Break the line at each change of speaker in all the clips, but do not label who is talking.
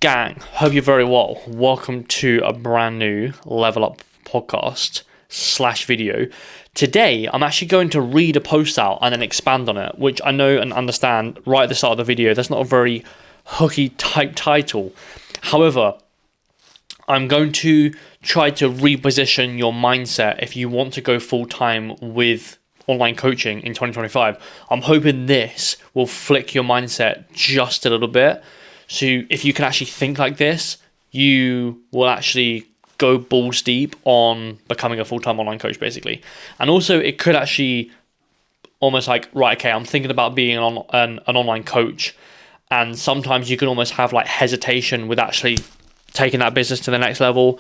Gang, hope you're very well. Welcome to a brand new Level Up podcast / video. Today, I'm actually going to read a post out and then expand on it, which I know and understand right at the start of the video. That's not a very hooky type title. However, I'm going to try to reposition your mindset if you want to go full-time with online coaching in 2025. I'm hoping this will flick your mindset just a little bit. So if you can actually think like this, you will actually go balls deep on becoming a full-time online coach, basically. And also, it could actually almost like, right, okay, I'm thinking about being an online coach. And sometimes you can almost have like hesitation with actually taking that business to the next level.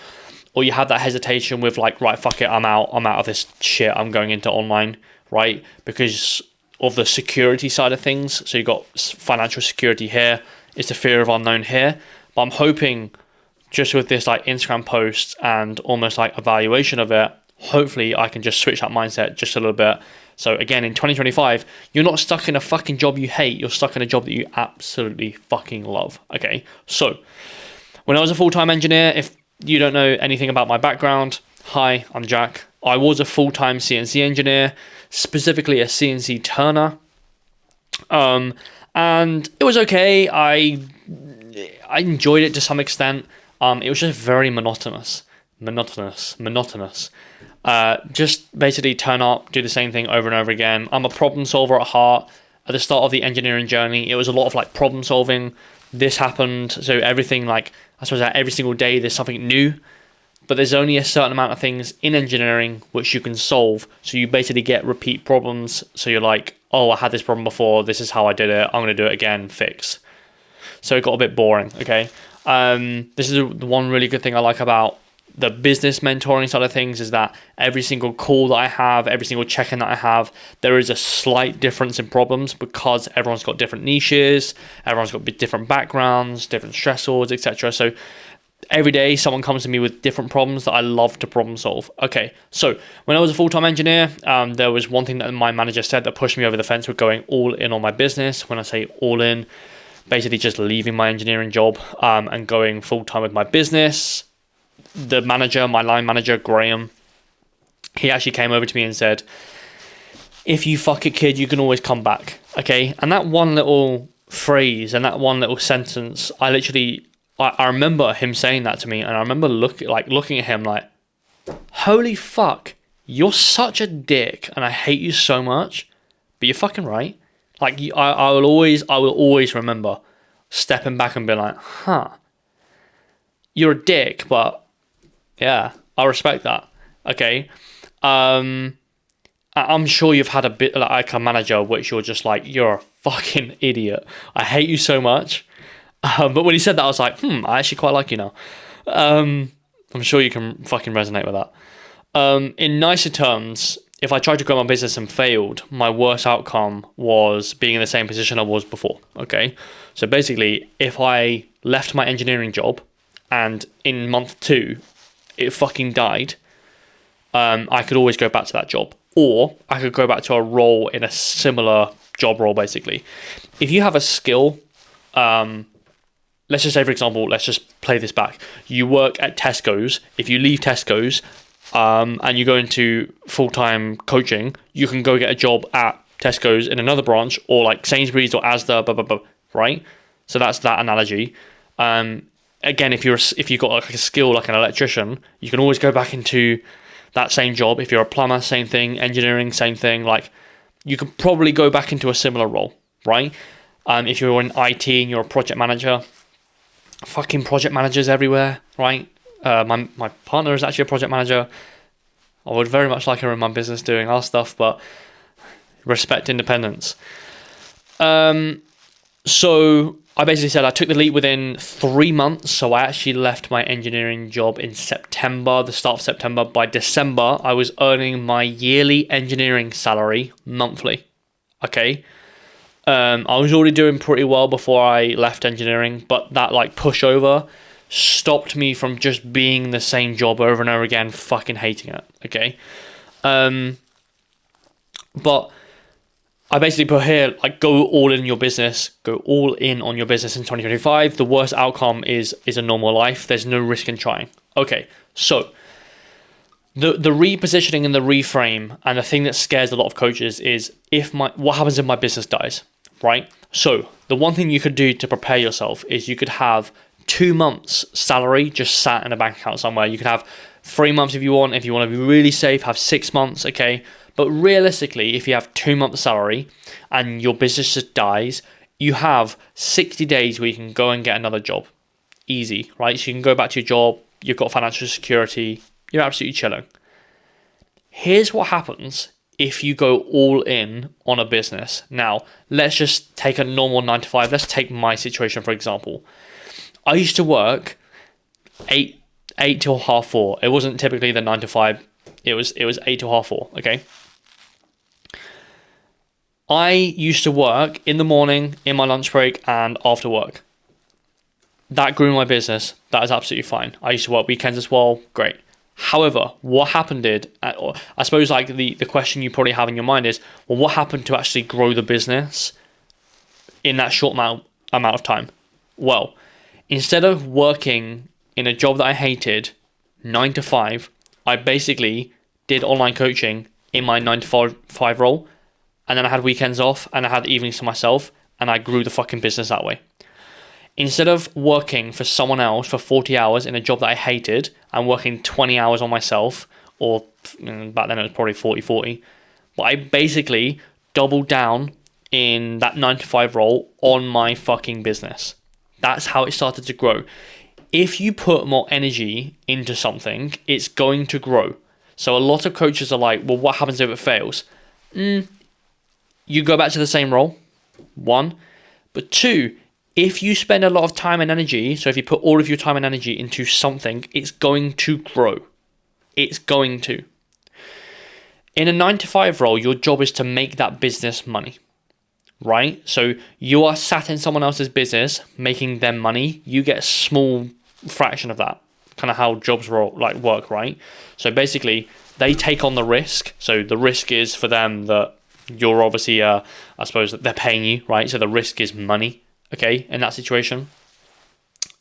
Or you have that hesitation with like, right, fuck it, I'm out of this shit, I'm going into online, right? Because of the security side of things. So you've got financial security here. It's the fear of unknown here. But I'm hoping just with this like Instagram post and almost like evaluation of it, hopefully I can just switch that mindset just a little bit. So again, in 2025, you're not stuck in a fucking job you hate. You're stuck in a job that you absolutely fucking love. Okay. So when I was a full-time engineer, if you don't know anything about my background, hi, I'm Jack. I was a full-time CNC engineer, specifically a CNC turner. And it was okay. I enjoyed it to some extent. It was just very monotonous. Just basically turn up, do the same thing over and over again. I'm a problem solver at heart. At the start of the engineering journey, it was a lot of like problem solving. This happened. So everything like, I suppose that every single day there's something new. But there's only a certain amount of things in engineering which you can solve. So you basically get repeat problems. So you're like, oh, I had this problem before. This is how I did it. I'm going to do it again. Fix. So it got a bit boring. Okay. This is the one really good thing I like about the business mentoring side of things is that every single call that I have, every single check-in that I have, there is a slight difference in problems because everyone's got different niches. Everyone's got different backgrounds, different stressors, etc. So every day someone comes to me with different problems that I love to problem solve. Okay, so when I was a full-time engineer, there was one thing that my manager said that pushed me over the fence with going all in on my business. When I say all in, basically just leaving my engineering job and going full-time with my business. The manager, my line manager, Graham, he actually came over to me and said, if you fuck it, kid, you can always come back. Okay, and that one little phrase and that one little sentence, I remember him saying that to me, and I remember looking at him like, holy fuck, you're such a dick, and I hate you so much, but you're fucking right. Like I will always remember stepping back and being like, you're a dick, but yeah, I respect that. Okay, I'm sure you've had a bit like a manager which you're just like, you're a fucking idiot. I hate you so much. But when he said that, I was like, I actually quite like you now. I'm sure you can fucking resonate with that. In nicer terms, if I tried to grow my business and failed, my worst outcome was being in the same position I was before. Okay. So basically, if I left my engineering job and in month 2, it fucking died, I could always go back to that job. Or I could go back to a role in a similar job role, basically. If you have a skill, let's just say, for example, let's just play this back. You work at Tesco's. If you leave Tesco's and you go into full-time coaching, you can go get a job at Tesco's in another branch or like Sainsbury's or Asda, blah, blah, blah, right? So that's that analogy. Again, if you've got like a skill like an electrician, you can always go back into that same job. If you're a plumber, same thing. Engineering, same thing. Like you could probably go back into a similar role, right? If you're in IT and you're a project manager, fucking project managers everywhere, right? My partner is actually a project manager. I would very much like her in my business doing our stuff, but respect independence. So I basically said I took the leap within 3 months. So I actually left my engineering job in September, the start of September. By December, I was earning my yearly engineering salary monthly. Okay. I was already doing pretty well before I left engineering, but that like pushover stopped me from just being the same job over and over again, fucking hating it. Okay. But I basically put here, like, go all in your business, go all in on your business in 2025. The worst outcome is a normal life. There's no risk in trying. Okay, so the repositioning and the reframe, and the thing that scares a lot of coaches is what happens if my business dies, right? So the one thing you could do to prepare yourself is you could have 2 months salary just sat in a bank account somewhere. You could have 3 months if you want. If you want to be really safe, have 6 months, okay? But realistically, if you have 2 months salary and your business just dies, you have 60 days where you can go and get another job. Easy, right? So you can go back to your job, you've got financial security, you're absolutely chilling. Here's what happens if you go all in on a business. Now, let's just take a normal 9 to 5. Let's take my situation, for example. I used to work 8 till half 4. It wasn't typically the 9 to 5. It was 8 till half 4, okay? I used to work in the morning, in my lunch break, and after work. That grew my business. That is absolutely fine. I used to work weekends as well. Great. However, what happened I suppose like the question you probably have in your mind is, well, what happened to actually grow the business in that short amount of time? Well, instead of working in a job that I hated, 9 to 5, I basically did online coaching in my 9 to 5 role. And then I had weekends off and I had evenings to myself, and I grew the fucking business that way. Instead of working for someone else for 40 hours in a job that I hated and working 20 hours on myself, or back then it was probably 40, but I basically doubled down in that 9 to 5 role on my fucking business. That's how it started to grow. If you put more energy into something, it's going to grow. So a lot of coaches are like, well, what happens if it fails? You go back to the same role, 1. But 2, if you spend a lot of time and energy, so if you put all of your time and energy into something, it's going to grow. It's going to. In a 9 to 5 role, your job is to make that business money, right? So you are sat in someone else's business, making them money. You get a small fraction of that, kind of how jobs work, right? So basically, they take on the risk. So the risk is for them that you're obviously, I suppose that they're paying you, right? So the risk is money, okay, in that situation.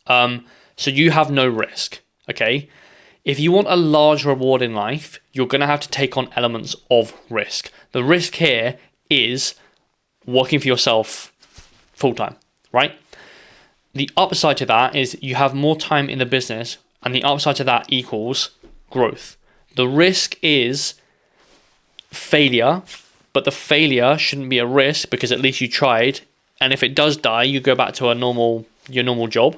So you have no risk, okay? If you want a large reward in life, you're going to have to take on elements of risk. The risk here is working for yourself full-time, right? The upside to that is you have more time in the business, and the upside to that equals growth. The risk is failure, but the failure shouldn't be a risk because at least you tried. And if it does die, you go back to your normal job.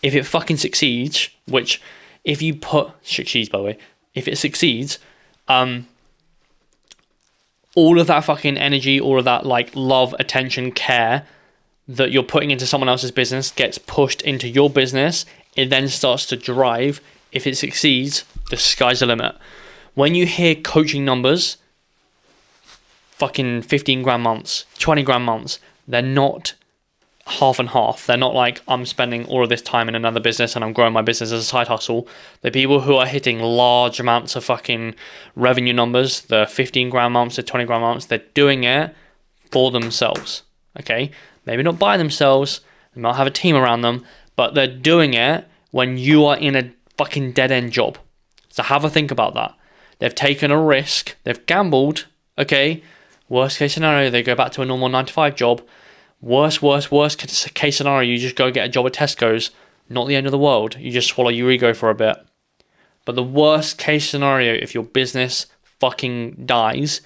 If it fucking succeeds, which if you put succeeds, by the way, if it succeeds, all of that fucking energy, all of that like love, attention, care that you're putting into someone else's business gets pushed into your business. It then starts to drive. If it succeeds, the sky's the limit. When you hear coaching numbers, fucking 15 grand months, 20 grand months, they're not half and half. They're not like I'm spending all of this time in another business and I'm growing my business as a side hustle. The people who are hitting large amounts of fucking revenue numbers, the 15 grand months, the 20 grand months, they're doing it for themselves, okay? Maybe not by themselves, they might have a team around them, but they're doing it when you are in a fucking dead-end job. So have a think about that. They've taken a risk, they've gambled, okay? Worst case scenario, they go back to a normal 9 to 5 job. Worst case scenario, you just go get a job at Tesco's. Not the end of the world. You just swallow your ego for a bit. But the worst case scenario, if your business fucking dies,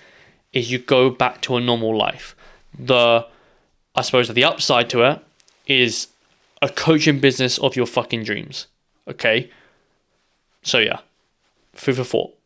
is you go back to a normal life. I suppose the upside to it is a coaching business of your fucking dreams. Okay? So yeah, food for thought.